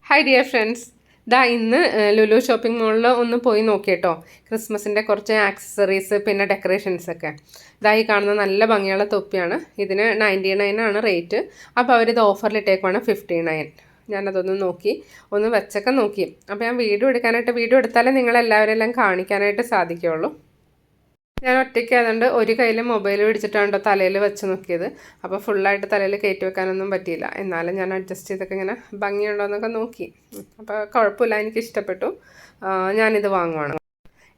Hi dear friends, ഇന്ന് Lulu shopping മാളിൽ ഒന്ന് പോയി നോക്കിയിട്ടോ. ക്രിസ്മസിൻ്റെ കുറച്ച് ആക്സസറീസ് പിന്നെ ഡെക്കറേഷൻസൊക്കെ. ഈ കാണുന്ന നല്ല ഭംഗിയുള്ള തൊപ്പിയാണ്. ഇതിന് 99 ആണ് റേറ്റ്. അപ്പോൾ അവരിത് ഓഫറിലിട്ടേക്കുവാണ് 59. ഞാനതൊന്ന് നോക്കി, ഒന്ന് വെച്ചൊക്കെ നോക്കി. അപ്പോൾ ഞാൻ വീഡിയോ എടുത്താലേ നിങ്ങളെല്ലാവരെല്ലാം കാണിക്കാനായിട്ട് സാധിക്കുകയുള്ളൂ. ഞാൻ ഒറ്റയ്ക്ക് ആയതുകൊണ്ട് ഒരു കയ്യിൽ മൊബൈൽ പിടിച്ചിട്ടാണ് തലയിൽ വെച്ച് നോക്കിയത്. അപ്പോൾ ഫുള്ളായിട്ട് തലയിൽ കയറ്റി വെക്കാനൊന്നും പറ്റിയില്ല. എന്നാലും ഞാൻ അഡ്ജസ്റ്റ് ചെയ്തൊക്കെ ഇങ്ങനെ ഭംഗിയുണ്ടോ എന്നൊക്കെ നോക്കി. അപ്പോൾ കുഴപ്പമില്ല, എനിക്ക് ഇഷ്ടപ്പെട്ടു. ഞാനിത് വാങ്ങുവാണ്.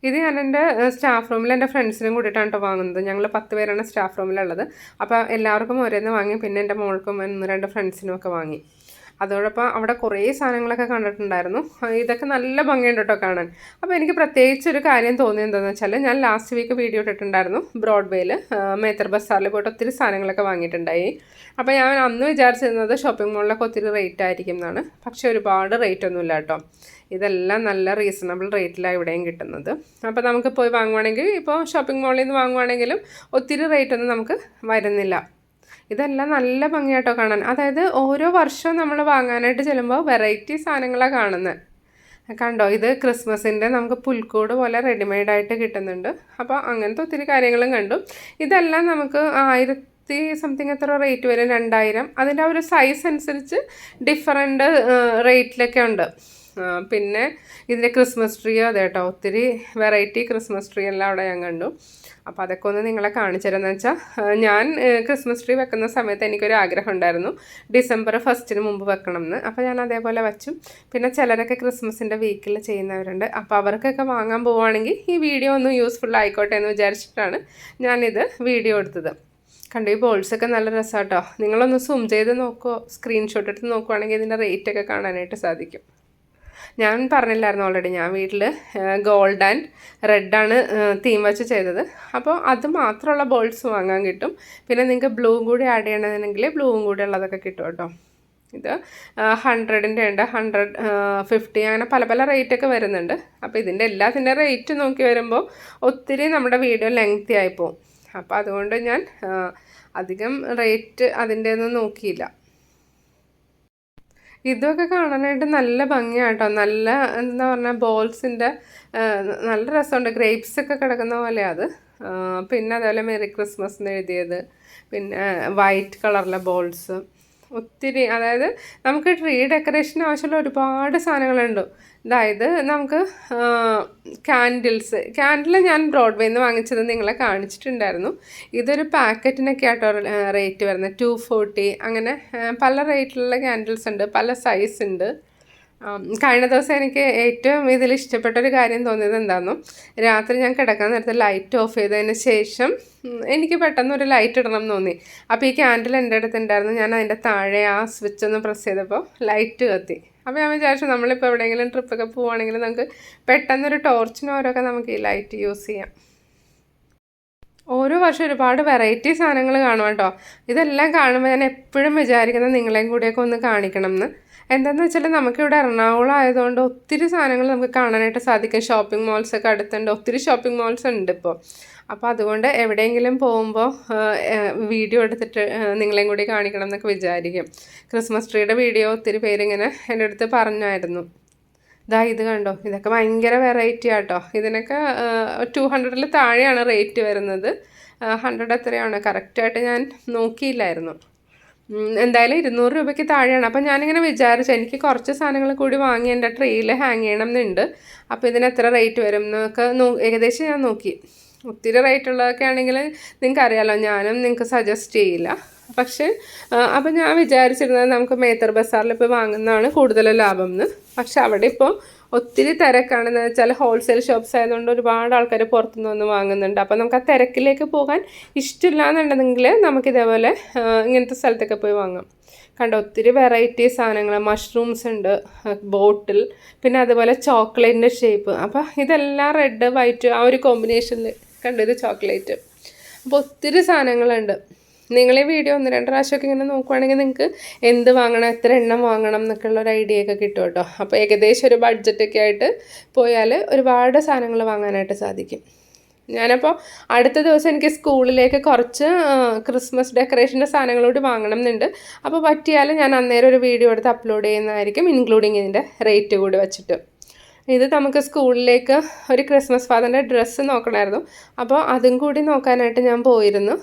ഇത് ഞാൻ എൻ്റെ സ്റ്റാഫ് റൂമിൽ എൻ്റെ ഫ്രണ്ട്സിനും കൂടിയിട്ടാണ് കേട്ടോ വാങ്ങുന്നത്. ഞങ്ങൾ 10 പേരാണ് സ്റ്റാഫ് റൂമിലുള്ളത്. അപ്പോൾ എല്ലാവർക്കും ഓരോന്ന് വാങ്ങി, പിന്നെ എൻ്റെ മോൾക്കും 1-2 ഫ്രണ്ട്സിനും ഒക്കെ വാങ്ങി. അതോടൊപ്പം അവിടെ കുറേ സാധനങ്ങളൊക്കെ കണ്ടിട്ടുണ്ടായിരുന്നു. ഇതൊക്കെ നല്ല ഭംഗിയുണ്ട് കേട്ടോ കാണാൻ. അപ്പോൾ എനിക്ക് പ്രത്യേകിച്ചൊരു കാര്യം തോന്നിയത് എന്താണെന്ന് വെച്ചാൽ, ഞാൻ ലാസ്റ്റ് വീക്ക് വീഡിയോ ഇട്ടിട്ടുണ്ടായിരുന്നു. ബ്രോഡ്വേയിൽ മേത്തർ ബസാറിൽ പോയിട്ട് ഒത്തിരി സാധനങ്ങളൊക്കെ വാങ്ങിയിട്ടുണ്ടായി. അപ്പോൾ ഞാൻ അന്ന് വിചാരിച്ചിരുന്നത് ഷോപ്പിംഗ് മാളിലൊക്കെ ഒത്തിരി റേറ്റ് ആയിരിക്കും എന്നാണ്. പക്ഷേ ഒരുപാട് റേറ്റ് ഒന്നുമില്ല കേട്ടോ. ഇതെല്ലാം നല്ല റീസണബിൾ റേറ്റിലാണ് ഇവിടെയും കിട്ടുന്നത്. അപ്പോൾ നമുക്ക് പോയി വാങ്ങുവാണെങ്കിൽ, ഇപ്പോൾ ഷോപ്പിംഗ് മാളിൽ നിന്ന് വാങ്ങുവാണെങ്കിലും ഒത്തിരി റേറ്റൊന്നും നമുക്ക് വരുന്നില്ല. ഇതെല്ലാം നല്ല ഭംഗിയായിട്ടോ കാണാൻ. അതായത് ഓരോ വർഷവും നമ്മൾ വാങ്ങാനായിട്ട് ചെല്ലുമ്പോൾ വെറൈറ്റി സാധനങ്ങളാണ് കാണുന്നത്. കണ്ടോ, ഇത് ക്രിസ്മസിൻ്റെ നമുക്ക് പുൽക്കൂട് പോലെ റെഡിമെയ്ഡായിട്ട് കിട്ടുന്നുണ്ട്. അപ്പോൾ അങ്ങനത്തെ ഒത്തിരി കാര്യങ്ങളും കണ്ടു. ഇതെല്ലാം നമുക്ക് 1000 സംതിങ് എത്ര റേറ്റ് വരും, 2000. അതിൻ്റെ ഒരു സൈസ് അനുസരിച്ച് ഡിഫറൻറ്റ് റേറ്റിലൊക്കെ ഉണ്ട്. പിന്നെ ഇതിൻ്റെ ക്രിസ്മസ് ട്രീ അതെ കേട്ടോ, ഒത്തിരി വെറൈറ്റി ക്രിസ്മസ് ട്രീ എല്ലാം അവിടെ ഞാൻ കണ്ടു. അപ്പോൾ അതൊക്കെ ഒന്ന് നിങ്ങളെ കാണിച്ചു തരാമെന്ന് വെച്ചാൽ, ഞാൻ ക്രിസ്മസ് ട്രീ വെക്കുന്ന സമയത്ത് എനിക്കൊരു ആഗ്രഹം ഉണ്ടായിരുന്നു ഡിസംബർ 1 മുമ്പ് വെക്കണം എന്ന്. അപ്പോൾ ഞാൻ അതേപോലെ വെച്ചു. പിന്നെ ചിലരൊക്കെ ക്രിസ്മസിൻ്റെ വീക്കിൽ ചെയ്യുന്നവരുണ്ട്. അപ്പോൾ അവർക്കൊക്കെ വാങ്ങാൻ പോവുകയാണെങ്കിൽ ഈ വീഡിയോ ഒന്ന് യൂസ്ഫുൾ ആയിക്കോട്ടെ എന്ന് വിചാരിച്ചിട്ടാണ് ഞാനിത് വീഡിയോ എടുത്തത്. കണ്ടു, ഈ ബോൾസൊക്കെ നല്ല രസമാട്ടോ. നിങ്ങളൊന്ന് സൂം ചെയ്ത് നോക്കുമോ, സ്ക്രീൻഷോട്ട് എടുത്ത് നോക്കുവാണെങ്കിൽ ഇതിൻ്റെ റേറ്റൊക്കെ കാണാനായിട്ട് സാധിക്കും. ഞാൻ പറഞ്ഞില്ലായിരുന്നു ഓൾറെഡി, ഞാൻ വീട്ടിൽ ഗോൾഡ് ആൻഡ് റെഡാണ് തീം വെച്ച് ചെയ്തത്. അപ്പോൾ അത് മാത്രമുള്ള ബോൾസ് വാങ്ങാൻ കിട്ടും. പിന്നെ നിങ്ങൾക്ക് ബ്ലൂവും കൂടി ആഡ് ചെയ്യണമെന്നുണ്ടെങ്കിൽ ബ്ലൂവും കൂടി ഉള്ളതൊക്കെ കിട്ടും കേട്ടോ. ഇത് 100ൻ്റെ ഉണ്ട്, 150 അങ്ങനെ പല പല റേറ്റൊക്കെ വരുന്നുണ്ട്. അപ്പോൾ ഇതിൻ്റെ എല്ലാത്തിൻ്റെ റേറ്റ് നോക്കി വരുമ്പോൾ ഒത്തിരി നമ്മുടെ വീഡിയോ ലെങ്തി ആയിപ്പോവും. അപ്പോൾ അതുകൊണ്ട് ഞാൻ അധികം റേറ്റ് അതിൻ്റെ ഒന്നും നോക്കിയില്ല. ഇതൊക്കെ കാണാനായിട്ട് നല്ല ഭംഗിയാട്ടോ. നല്ല എന്താ പറഞ്ഞാൽ ബോൾസിൻ്റെ നല്ല രസമുണ്ട്. ഗ്രേപ്സൊക്കെ കിടക്കുന്ന പോലെയാണ് അത്. പിന്നെ അതേപോലെ മെറി ക്രിസ്മസ് എന്ന് എഴുതിയത്, പിന്നെ വൈറ്റ് കളറിലെ ബോൾസ് ഒത്തിരി. അതായത് നമുക്ക് ട്രീ ഡെക്കറേഷന് ആവശ്യമുള്ള ഒരുപാട് സാധനങ്ങളുണ്ട്. അതായത് നമുക്ക് ക്യാൻഡിൽ ഞാൻ ബ്രോഡ്വേയിൽ നിന്ന് വാങ്ങിച്ചത് നിങ്ങളെ കാണിച്ചിട്ടുണ്ടായിരുന്നു. ഇതൊരു പാക്കറ്റിനൊക്കെ ആട്ടോ റേറ്റ് വരുന്നത് 240. അങ്ങനെ പല റേറ്റിലുള്ള ക്യാൻഡിൽസ് ഉണ്ട്, പല സൈസ് ഉണ്ട്. കഴിഞ്ഞ ദിവസം എനിക്ക് ഏറ്റവും ഇതിൽ ഇഷ്ടപ്പെട്ടൊരു കാര്യം തോന്നിയത് എന്താണെന്നും, രാത്രി ഞാൻ കിടക്കാൻ നേരത്തെ ലൈറ്റ് ഓഫ് ചെയ്തതിന് ശേഷം എനിക്ക് പെട്ടെന്നൊരു ലൈറ്റ് ഇടണം എന്ന് തോന്നി. അപ്പോൾ ഈ ക്യാൻഡിൽ എൻ്റെ അടുത്തുണ്ടായിരുന്നു. ഞാൻ അതിൻ്റെ താഴെ ആ സ്വിച്ച് ഒന്ന് പ്രസ് ചെയ്തപ്പോൾ ലൈറ്റ് കത്തി. അപ്പോൾ ഞാൻ വിചാരിച്ചു, നമ്മളിപ്പോൾ എവിടെയെങ്കിലും ട്രിപ്പൊക്കെ പോവുകയാണെങ്കിൽ നമുക്ക് പെട്ടെന്നൊരു ടോർച്ചിനോരൊക്കെ നമുക്ക് ഈ ലൈറ്റ് യൂസ് ചെയ്യാം. ഓരോ വർഷം ഒരുപാട് വെറൈറ്റി സാധനങ്ങൾ കാണും കേട്ടോ. ഇതെല്ലാം കാണുമ്പോൾ ഞാൻ എപ്പോഴും വിചാരിക്കുന്നത് നിങ്ങളെയും കൂടിയൊക്കെ ഒന്ന് കാണിക്കണം എന്ന്. എന്താണെന്ന് വെച്ചാൽ നമുക്കിവിടെ എറണാകുളം ആയതുകൊണ്ട് ഒത്തിരി സാധനങ്ങൾ നമുക്ക് കാണാനായിട്ട് സാധിക്കും. ഷോപ്പിംഗ് മാൾസൊക്കെ അടുത്തുണ്ട്, ഒത്തിരി ഷോപ്പിംഗ് മാൾസ് ഉണ്ട് ഇപ്പോൾ. അപ്പോൾ അതുകൊണ്ട് എവിടെയെങ്കിലും പോകുമ്പോൾ വീഡിയോ എടുത്തിട്ട് നിങ്ങളെയും കൂടി കാണിക്കണം എന്നൊക്കെ വിചാരിക്കും. ക്രിസ്മസ് ട്രീയുടെ വീഡിയോ ഒത്തിരി പേരിങ്ങനെ എൻ്റെ അടുത്ത് പറഞ്ഞായിരുന്നു. ഇത് കണ്ടോ, ഇതൊക്കെ ഭയങ്കര വെറൈറ്റി ആട്ടോ. ഇതിനൊക്കെ 200ൽ താഴെയാണ് റേറ്റ് വരുന്നത്. 100 എത്രയാണ് കറക്റ്റായിട്ട് ഞാൻ നോക്കിയില്ലായിരുന്നു. എന്തായാലും 200 രൂപയ്ക്ക് താഴെയാണ്. അപ്പോൾ ഞാനിങ്ങനെ വിചാരിച്ചു, എനിക്ക് കുറച്ച് സാധനങ്ങൾ കൂടി വാങ്ങി എൻ്റെ ട്രീയിൽ ഹാങ് ചെയ്യണം എന്നുണ്ട്. അപ്പോൾ ഇതിന് എത്ര റേറ്റ് വരും എന്നൊക്കെ ഏകദേശം ഞാൻ നോക്കി. ഒത്തിരി റേറ്റ് ഉള്ളതൊക്കെ ആണെങ്കിൽ നിങ്ങൾക്ക് അറിയാമല്ലോ, ഞാനും നിങ്ങൾക്ക് സജസ്റ്റ് ചെയ്യില്ല. പക്ഷേ അപ്പോൾ ഞാൻ വിചാരിച്ചിരുന്നത് നമുക്ക് മേത്തർ ബസാറിൽ ഇപ്പോൾ വാങ്ങുന്നതാണ് കൂടുതൽ ലാഭം എന്ന്. പക്ഷെ അവിടെ ഇപ്പോൾ ഒത്തിരി തിരക്കാണെന്ന് വെച്ചാൽ ഹോൾസെയിൽ ഷോപ്പ്സ് ആയതുകൊണ്ട് ഒരുപാട് ആൾക്കാർ പുറത്തുനിന്ന് വന്ന് വാങ്ങുന്നുണ്ട്. അപ്പോൾ നമുക്ക് ആ തിരക്കിലേക്ക് പോകാൻ ഇഷ്ടമില്ല എന്നുണ്ടെങ്കിൽ നമുക്കിതേപോലെ ഇങ്ങനത്തെ സ്ഥലത്തൊക്കെ പോയി വാങ്ങാം. കണ്ടോ, ഒത്തിരി വെറൈറ്റി സാധനങ്ങൾ, മഷ്റൂംസ് ഉണ്ട്, ബോട്ടിൽ, പിന്നെ അതുപോലെ ചോക്ലേറ്റിൻ്റെ ഷേപ്പ്. അപ്പോൾ ഇതെല്ലാം റെഡ് വൈറ്റ് ആ ഒരു കോമ്പിനേഷനിൽ കണ്ടു. ഇത് ചോക്ലേറ്റ്. അപ്പോൾ ഒത്തിരി സാധനങ്ങളുണ്ട്. നിങ്ങൾ ഈ വീഡിയോ 1-2 പ്രാവശ്യമൊക്കെ ഇങ്ങനെ നോക്കുവാണെങ്കിൽ നിങ്ങൾക്ക് എന്ത് വാങ്ങണം, എത്ര എണ്ണം വാങ്ങണം എന്നൊക്കെ ഉള്ളൊരു ഐഡിയ ഒക്കെ കിട്ടും കേട്ടോ. അപ്പോൾ ഏകദേശം ഒരു ബഡ്ജറ്റൊക്കെ ആയിട്ട് പോയാൽ ഒരുപാട് സാധനങ്ങൾ വാങ്ങാനായിട്ട് സാധിക്കും. ഞാനപ്പോൾ അടുത്ത ദിവസം എനിക്ക് സ്കൂളിലേക്ക് കുറച്ച് ക്രിസ്മസ് ഡെക്കറേഷൻ്റെ സാധനങ്ങളോട് വാങ്ങണം എന്നുണ്ട്. അപ്പോൾ പറ്റിയാൽ ഞാൻ അന്നേരം ഒരു വീഡിയോ എടുത്ത് അപ്ലോഡ് ചെയ്യുന്നതായിരിക്കും, ഇൻക്ലൂഡിങ് ഇതിൻ്റെ റേറ്റ് കൂടി വെച്ചിട്ട്. ഇത് നമുക്ക് സ്കൂളിലേക്ക് ഒരു ക്രിസ്മസ് ഫാദറിൻ്റെ ഡ്രസ്സ് നോക്കണമായിരുന്നു. അപ്പോൾ അതും കൂടി നോക്കാനായിട്ട് ഞാൻ പോയിരുന്നു.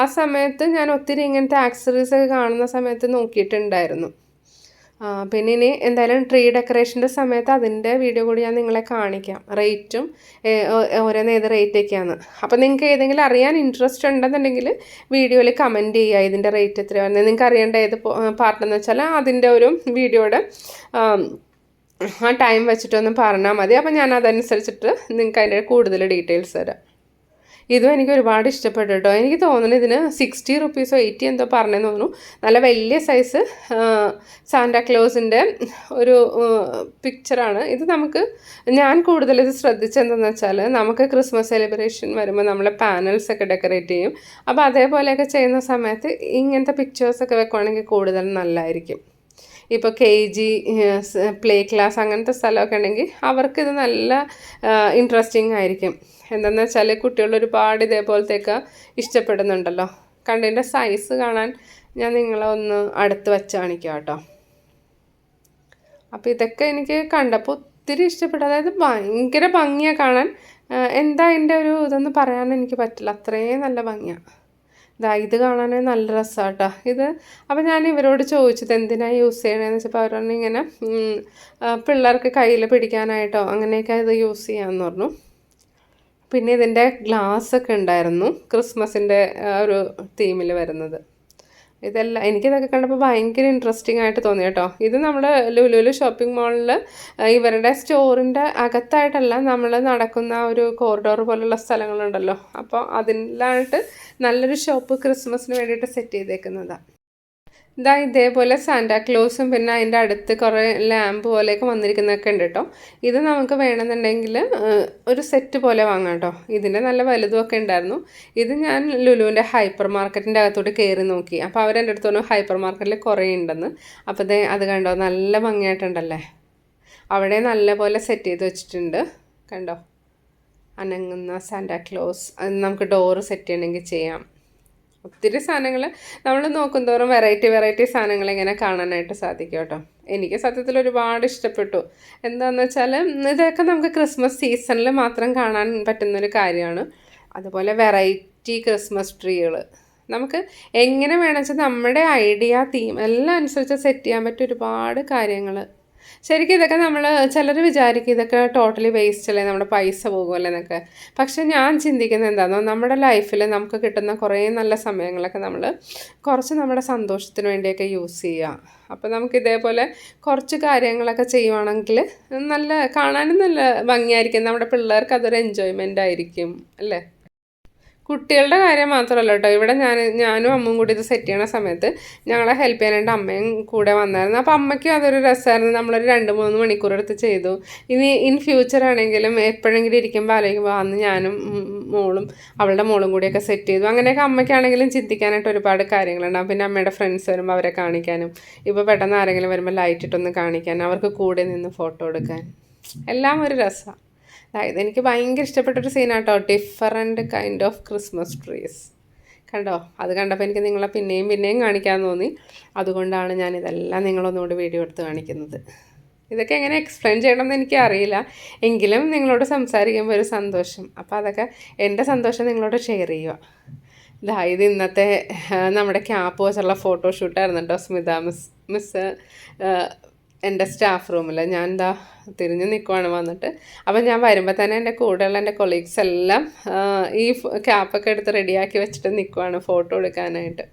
ആ സമയത്ത് ഞാൻ ഒത്തിരി ഇങ്ങനത്തെ ആക്സസറീസൊക്കെ കാണുന്ന സമയത്ത് നോക്കിയിട്ടുണ്ടായിരുന്നു. പിന്നെ ഇനി എന്തായാലും ട്രീ ഡെക്കറേഷൻ്റെ സമയത്ത് അതിൻ്റെ വീഡിയോ കൂടി ഞാൻ നിങ്ങളെ കാണിക്കാം, റേറ്റും ഓരോന്ന് ഏത് റേറ്റൊക്കെയാണ്. അപ്പോൾ നിങ്ങൾക്ക് ഏതെങ്കിലും അറിയാൻ ഇൻട്രസ്റ്റ് ഉണ്ടെന്നുണ്ടെങ്കിൽ വീഡിയോയിൽ കമൻറ്റ് ചെയ്യുക ഇതിൻ്റെ റേറ്റ് എത്രയാണ്. നിങ്ങൾക്ക് അറിയേണ്ട ഏത് പാർട്ടെന്ന് വെച്ചാൽ അതിൻ്റെ ഒരു വീഡിയോയുടെ ആ ടൈം വെച്ചിട്ടൊന്ന് പറഞ്ഞാൽ മതി. അപ്പോൾ ഞാൻ അതനുസരിച്ചിട്ട് നിങ്ങൾക്ക് അതിൻ്റെ കൂടുതൽ ഡീറ്റെയിൽസ് തരാം. ഇതും എനിക്ക് ഒരുപാട് ഇഷ്ടപ്പെട്ടു കേട്ടോ. എനിക്ക് തോന്നുന്നു ഇതിന് 60 റുപ്പീസോ 80 എന്തോ പറഞ്ഞെന്ന് തോന്നുന്നു. നല്ല വലിയ സൈസ് സാന്റാക്ലോസിൻ്റെ ഒരു പിക്ചറാണ് ഇത്. ഞാൻ കൂടുതൽ ഇത് ശ്രദ്ധിച്ചെന്തെന്ന് വെച്ചാൽ നമുക്ക് ക്രിസ്മസ് സെലിബ്രേഷൻ വരുമ്പോൾ നമ്മളെ പാനൽസൊക്കെ ഡെക്കറേറ്റ് ചെയ്യും. അപ്പോൾ അതേപോലെയൊക്കെ ചെയ്യുന്ന സമയത്ത് ഇങ്ങനത്തെ പിക്ചേഴ്സൊക്കെ വെക്കുവാണെങ്കിൽ കൂടുതൽ നല്ലതായിരിക്കും. ഇപ്പോൾ KG പ്ലേ ക്ലാസ് അങ്ങനത്തെ സ്ഥലമൊക്കെ ഉണ്ടെങ്കിൽ അവർക്കിത് നല്ല ഇൻട്രസ്റ്റിംഗ് ആയിരിക്കും. എന്താണെന്ന് വെച്ചാൽ കുട്ടികൾ ഒരുപാട് ഇതേപോലത്തെയൊക്കെ ഇഷ്ടപ്പെടുന്നുണ്ടല്ലോ. കണ്ടതിൻ്റെ സൈസ് കാണാൻ ഞാൻ നിങ്ങളെ ഒന്ന് അടുത്ത് വെച്ച് കാണിക്കാം കേട്ടോ. അപ്പോൾ ഇതൊക്കെ എനിക്ക് കണ്ടപ്പോൾ ഒത്തിരി ഇഷ്ടപ്പെട്ടു. അതായത് ഭയങ്കര ഭംഗിയാണ് കാണാൻ. എന്താ അതിൻ്റെ ഒരു ഇതൊന്നും പറയാൻ എനിക്ക് പറ്റില്ല, അത്രയും നല്ല ഭംഗിയാണ്. ഇത് കാണാൻ നല്ല രസമാണ് കേട്ടോ ഇത്. അപ്പോൾ ഞാൻ ഇവരോട് ചോദിച്ചത് എന്തിനാണ് യൂസ് ചെയ്യണമെന്ന് വെച്ചപ്പോൾ അവർ പറഞ്ഞു ഇങ്ങനെ പിള്ളേർക്ക് കയ്യിൽ പിടിക്കാനായിട്ടോ അങ്ങനെയൊക്കെ ഇത് യൂസ് ചെയ്യാമെന്ന് പറഞ്ഞു. പിന്നെ ഇതിൻ്റെ ഗ്ലാസ്സൊക്കെ ഉണ്ടായിരുന്നു, ക്രിസ്മസിൻ്റെ ഒരു തീമിൽ വരുന്നത്. ഇതെല്ലാം എനിക്കിതൊക്കെ കണ്ടപ്പോൾ ഭയങ്കര ഇൻട്രസ്റ്റിംഗ് ആയിട്ട് തോന്നി കേട്ടോ. ഇത് നമ്മൾ ലുലു ഷോപ്പിംഗ് മാളിൽ ഇവരുടെ സ്റ്റോറിൻ്റെ അകത്തായിട്ടല്ല, നമ്മൾ നടക്കുന്ന ഒരു കോറിഡോർ പോലുള്ള സ്ഥലങ്ങളുണ്ടല്ലോ, അപ്പോൾ അതിലായിട്ട് നല്ലൊരു ഷോപ്പ് ക്രിസ്മസിന് വേണ്ടിയിട്ട് സെറ്റ് ചെയ്തേക്കുന്നതാണ്. ഇതേപോലെ സാന്റാക്ലോസും പിന്നെ അതിൻ്റെ അടുത്ത് കുറേ ലാമ്പ് പോലെയൊക്കെ വന്നിരിക്കുന്നതൊക്കെ ഉണ്ട് കേട്ടോ. ഇത് നമുക്ക് വേണമെന്നുണ്ടെങ്കിൽ ഒരു സെറ്റ് പോലെ വാങ്ങാം കേട്ടോ. ഇതിൻ്റെ നല്ല വലുതുമൊക്കെ ഉണ്ടായിരുന്നു. ഇത് ഞാൻ ലുലുവിൻ്റെ ഹൈപ്പർ മാർക്കറ്റിൻ്റെ അകത്തോട്ട് കയറി നോക്കി. അപ്പോൾ അവരെൻ്റെ അടുത്ത് പറഞ്ഞു ഹൈപ്പർ മാർക്കറ്റിൽ കുറേ ഉണ്ടെന്ന്. അപ്പോൾ അത് കണ്ടോ, നല്ല ഭംഗിയായിട്ടുണ്ടല്ലേ. അവിടെ നല്ല പോലെ സെറ്റ് ചെയ്ത് വെച്ചിട്ടുണ്ട് കണ്ടോ. അനങ്ങുന്ന സാന്റാക്ലോസ്, അത് നമുക്ക് ഡോറ് സെറ്റ് ചെയ്യണമെങ്കിൽ ചെയ്യാം. ഒത്തിരി സാധനങ്ങൾ നമ്മൾ നോക്കുന്തോറും വെറൈറ്റി സാധനങ്ങൾ ഇങ്ങനെ കാണാനായിട്ട് സാധിക്കും കേട്ടോ. എനിക്ക് സത്യത്തിൽ ഒരുപാട് ഇഷ്ടപ്പെട്ടു. എന്താണെന്ന് വെച്ചാൽ ഇതൊക്കെ നമുക്ക് ക്രിസ്മസ് സീസണിൽ മാത്രം കാണാൻ പറ്റുന്നൊരു കാര്യമാണ്. അതുപോലെ വെറൈറ്റി ക്രിസ്മസ് ട്രീകൾ നമുക്ക് എങ്ങനെ വേണമെന്ന് വെച്ചാൽ നമ്മുടെ ഐഡിയ തീം എല്ലാം അനുസരിച്ച് സെറ്റ് ചെയ്യാൻ പറ്റിയ ഒരുപാട് കാര്യങ്ങൾ. ശരിക്കും ഇതൊക്കെ നമ്മൾ ചിലർ വിചാരിക്കും ഇതൊക്കെ ടോട്ടലി വേസ്റ്റ് അല്ലേ, നമ്മുടെ പൈസ പോകുമല്ലേ എന്നൊക്കെ. പക്ഷെ ഞാൻ ചിന്തിക്കുന്നത് എന്താണെന്നോ, നമ്മുടെ ലൈഫിൽ നമുക്ക് കിട്ടുന്ന കുറേ നല്ല സമയങ്ങളൊക്കെ നമ്മൾ കുറച്ച് നമ്മുടെ സന്തോഷത്തിന് വേണ്ടിയൊക്കെ യൂസ് ചെയ്യുക. അപ്പോൾ നമുക്ക് ഇതേപോലെ കുറച്ച് കാര്യങ്ങളൊക്കെ ചെയ്യുവാണെങ്കിൽ നല്ല കാണാനും നല്ല ഭംഗിയായിരിക്കും. നമ്മുടെ പിള്ളേർക്ക് അതൊരു എൻജോയ്മെൻ്റ് ആയിരിക്കും അല്ലേ. കുട്ടികളുടെ കാര്യം മാത്രമല്ല കേട്ടോ, ഇവിടെ ഞാനും അമ്മയും കൂടി ഇത് സെറ്റ് ചെയ്യണ സമയത്ത് ഞങ്ങളെ ഹെൽപ്പ് ചെയ്യാനായിട്ട് അമ്മയും കൂടെ വന്നായിരുന്നു. അപ്പോൾ അമ്മയ്ക്കും അതൊരു രസമായിരുന്നു. നമ്മളൊരു 2-3 മണിക്കൂർ എടുത്ത് ചെയ്തു. ഇനി ഇൻ ഫ്യൂച്ചർ ആണെങ്കിലും എപ്പോഴെങ്കിലും ഇരിക്കുമ്പോൾ ആലോചിക്കുമ്പോൾ അന്ന് ഞാനും അവളുടെ മോളും കൂടിയൊക്കെ സെറ്റ് ചെയ്തു. അങ്ങനെയൊക്കെ അമ്മയ്ക്കാണെങ്കിലും ചിന്തിക്കാനായിട്ട് ഒരുപാട് കാര്യങ്ങളുണ്ടാകും. പിന്നെ അമ്മയുടെ ഫ്രണ്ട്സ് വരുമ്പോൾ അവരെ കാണിക്കാനും, ഇപ്പോൾ പെട്ടെന്ന് ആരെങ്കിലും വരുമ്പോൾ ലൈറ്റ് ഇട്ടൊന്ന് കാണിക്കാനും, അവർക്ക് കൂടെ നിന്ന് ഫോട്ടോ എടുക്കാൻ, എല്ലാം ഒരു രസമാണ്. അതായത് എനിക്ക് ഭയങ്കര ഇഷ്ടപ്പെട്ടൊരു സീനാട്ടോ, different kind of Christmas trees കണ്ടോ. അത് കണ്ടപ്പോൾ എനിക്ക് നിങ്ങളെ പിന്നെയും കാണിക്കാൻ തോന്നി. അതുകൊണ്ടാണ് ഞാനിതെല്ലാം നിങ്ങളൊന്നുകൂടി വീഡിയോ എടുത്ത് കാണിക്കുന്നത്. ഇതൊക്കെ എങ്ങനെ എക്സ്പ്ലെയിൻ ചെയ്യണമെന്ന് എനിക്ക് അറിയില്ല, എങ്കിലും നിങ്ങളോട് സംസാരിക്കുമ്പോൾ ഒരു സന്തോഷം. അപ്പോൾ അതൊക്കെ എൻ്റെ സന്തോഷം നിങ്ങളോട് ഷെയർ ചെയ്യുക. ഇത് ഇന്നത്തെ നമ്മുടെ ക്യാപ്പ് വെച്ചുള്ള ഫോട്ടോഷൂട്ടായിരുന്നു കേട്ടോ. സ്മിത മിസ് എൻ്റെ സ്റ്റാഫ് റൂമിൽ ഞാൻ തിരിഞ്ഞ് നിൽക്കുവാണ് വന്നിട്ട്. അപ്പം ഞാൻ വരുമ്പോൾ തന്നെ എൻ്റെ കൂടെയുള്ള എൻ്റെ കൊളീഗ്സ് എല്ലാം ഈ ക്യാപ്പൊക്കെ എടുത്ത് റെഡിയാക്കി വെച്ചിട്ട് നിൽക്കുവാണ് ഫോട്ടോ എടുക്കാനായിട്ട്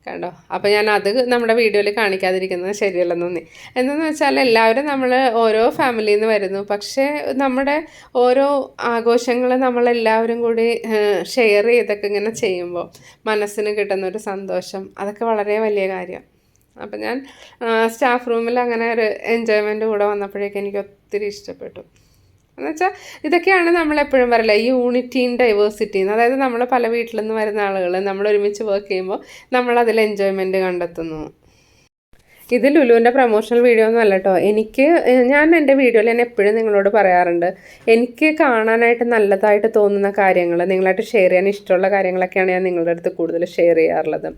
കണ്ടോ. അപ്പോൾ ഞാൻ അത് നമ്മുടെ വീഡിയോയിൽ കാണിക്കാതിരിക്കുന്നത് ശരിയല്ലെന്ന് തോന്നി. എന്താണെന്ന് വെച്ചാൽ എല്ലാവരും നമ്മൾ ഓരോ ഫാമിലിയിൽ നിന്ന് വരുന്നു, പക്ഷേ നമ്മുടെ ഓരോ ആഘോഷങ്ങൾ നമ്മളെല്ലാവരും കൂടി ഷെയർ ചെയ്തൊക്കെ ഇങ്ങനെ ചെയ്യുമ്പോൾ മനസ്സിന് കിട്ടുന്നൊരു സന്തോഷം, അതൊക്കെ വളരെ വലിയ കാര്യം. അപ്പം ഞാൻ സ്റ്റാഫ് റൂമിൽ അങ്ങനെ ഒരു എൻജോയ്മെൻ്റ് കൂടെ വന്നപ്പോഴേക്കും എനിക്ക് ഒത്തിരി ഇഷ്ടപ്പെട്ടു. എന്നുവെച്ചാൽ ഇതൊക്കെയാണ് നമ്മളെപ്പോഴും പറയില്ല, യൂണിറ്റി ഇൻ ഡൈവേഴ്സിറ്റി. അതായത് നമ്മൾ പല വീട്ടിൽ നിന്ന് വരുന്ന ആളുകൾ നമ്മൾ ഒരുമിച്ച് വർക്ക് ചെയ്യുമ്പോൾ നമ്മളതിൽ എൻജോയ്മെൻറ്റ് കണ്ടെത്തുന്നു. ഇത് ലുലുവിൻ്റെ പ്രൊമോഷണൽ വീഡിയോ ഒന്നും അല്ല കേട്ടോ. ഞാൻ എൻ്റെ വീഡിയോയിൽ ഞാൻ എപ്പോഴും നിങ്ങളോട് പറയാറുണ്ട്, എനിക്ക് കാണാനായിട്ട് നല്ലതായിട്ട് തോന്നുന്ന കാര്യങ്ങൾ നിങ്ങളായിട്ട് ഷെയർ ചെയ്യാൻ ഇഷ്ടമുള്ള കാര്യങ്ങളൊക്കെയാണ് ഞാൻ നിങ്ങളുടെ അടുത്ത് കൂടുതൽ ഷെയർ ചെയ്യാറുള്ളത്.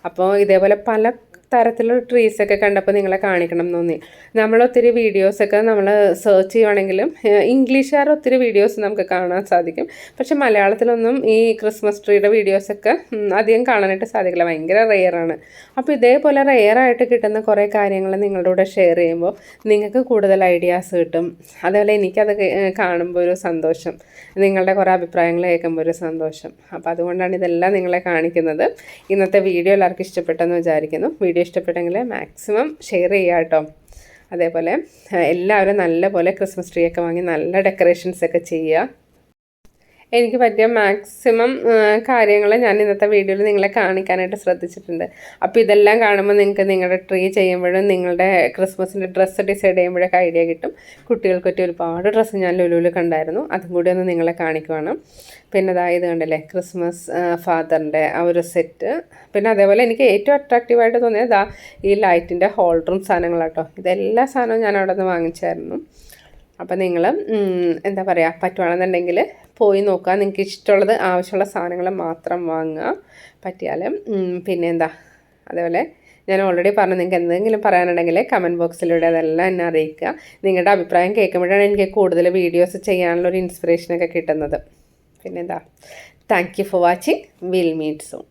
അപ്പോൾ ഇതേപോലെ പല തരത്തിലുള്ള ട്രീസൊക്കെ കണ്ടപ്പോൾ നിങ്ങളെ കാണിക്കണം തോന്നി. നമ്മളൊത്തിരി വീഡിയോസൊക്കെ നമ്മൾ സെർച്ച് ചെയ്യുവാണെങ്കിലും ഇംഗ്ലീഷുകാർ ഒത്തിരി വീഡിയോസ് നമുക്ക് കാണാൻ സാധിക്കും. പക്ഷെ മലയാളത്തിലൊന്നും ഈ ക്രിസ്മസ് ട്രീയുടെ വീഡിയോസൊക്കെ അധികം കാണാനായിട്ട് സാധിക്കില്ല, ഭയങ്കര റെയറാണ്. അപ്പോൾ ഇതേപോലെ റെയറായിട്ട് കിട്ടുന്ന കുറേ കാര്യങ്ങൾ നിങ്ങളുടെ കൂടെ ഷെയർ ചെയ്യുമ്പോൾ നിങ്ങൾക്ക് കൂടുതൽ ഐഡിയാസ് കിട്ടും. അതേപോലെ എനിക്കത് കാണുമ്പോൾ ഒരു സന്തോഷം, നിങ്ങളുടെ കുറേ അഭിപ്രായങ്ങൾ കേൾക്കുമ്പോൾ ഒരു സന്തോഷം. അപ്പോൾ അതുകൊണ്ടാണ് ഇതെല്ലാം നിങ്ങളെ കാണിക്കുന്നത്. ഇന്നത്തെ വീഡിയോ എല്ലാവർക്കും ഇഷ്ടപ്പെട്ടെന്ന് വിചാരിക്കുന്നു. വീഡിയോ ഇഷ്ടപ്പെട്ടെങ്കിൽ മാക്സിമം ഷെയർ ചെയ്യുക കേട്ടോ. അതേപോലെ എല്ലാവരും നല്ലപോലെ ക്രിസ്മസ് ട്രീ ഒക്കെ വാങ്ങി നല്ല ഡെക്കറേഷൻസൊക്കെ ചെയ്യുക. എനിക്ക് പറ്റിയ മാക്സിമം കാര്യങ്ങൾ ഞാൻ ഇന്നത്തെ വീഡിയോയിൽ നിങ്ങളെ കാണിക്കാനായിട്ട് ശ്രദ്ധിച്ചിട്ടുണ്ട്. അപ്പോൾ ഇതെല്ലാം കാണുമ്പോൾ നിങ്ങൾക്ക് നിങ്ങളുടെ ട്രീ ചെയ്യുമ്പോഴും നിങ്ങളുടെ ക്രിസ്മസിൻ്റെ ഡ്രസ്സ് ഡിസൈഡ് ചെയ്യുമ്പോഴൊക്കെ ഐഡിയ കിട്ടും. കുട്ടികൾക്ക് പറ്റിയ ഒരുപാട് ഡ്രസ്സ് ഞാൻ ലുലുവിൽ കണ്ടായിരുന്നു, അതും കൂടി ഒന്ന് നിങ്ങളെ കാണിക്കുവാണ്. പിന്നെ ഇത് കണ്ടല്ലേ ക്രിസ്മസ് ഫാദറിൻ്റെ ആ ഒരു സെറ്റ്. പിന്നെ അതേപോലെ എനിക്ക് ഏറ്റവും അട്രാക്റ്റീവായിട്ട് തോന്നിയത് ഈ ലൈറ്റിൻ്റെ ഹോൾഡറും സാധനങ്ങളാട്ടോ. ഇതെല്ലാ സാധനവും ഞാൻ അവിടെ നിന്ന് വാങ്ങിച്ചായിരുന്നു. അപ്പോൾ നിങ്ങൾ എന്താ പറയുക, പറ്റുവാണെന്നുണ്ടെങ്കിൽ പോയി നോക്കുക. നിങ്ങൾക്ക് ഇഷ്ടമുള്ളത് ആവശ്യമുള്ള സാധനങ്ങൾ മാത്രം വാങ്ങുക പറ്റിയാൽ. പിന്നെ അതേപോലെ ഞാൻ ഓൾറെഡി പറഞ്ഞു, നിങ്ങൾക്ക് എന്തെങ്കിലും പറയാനുണ്ടെങ്കിൽ കമൻറ്റ് ബോക്സിലൂടെ അതെല്ലാം എന്നെ അറിയിക്കുക. നിങ്ങളുടെ അഭിപ്രായം കേൾക്കുമ്പോഴാണ് എനിക്ക് കൂടുതൽ വീഡിയോസ് ചെയ്യാനുള്ളൊരു ഇൻസ്പിറേഷനൊക്കെ കിട്ടുന്നത്. പിന്നെ thank you for watching. Will meet soon.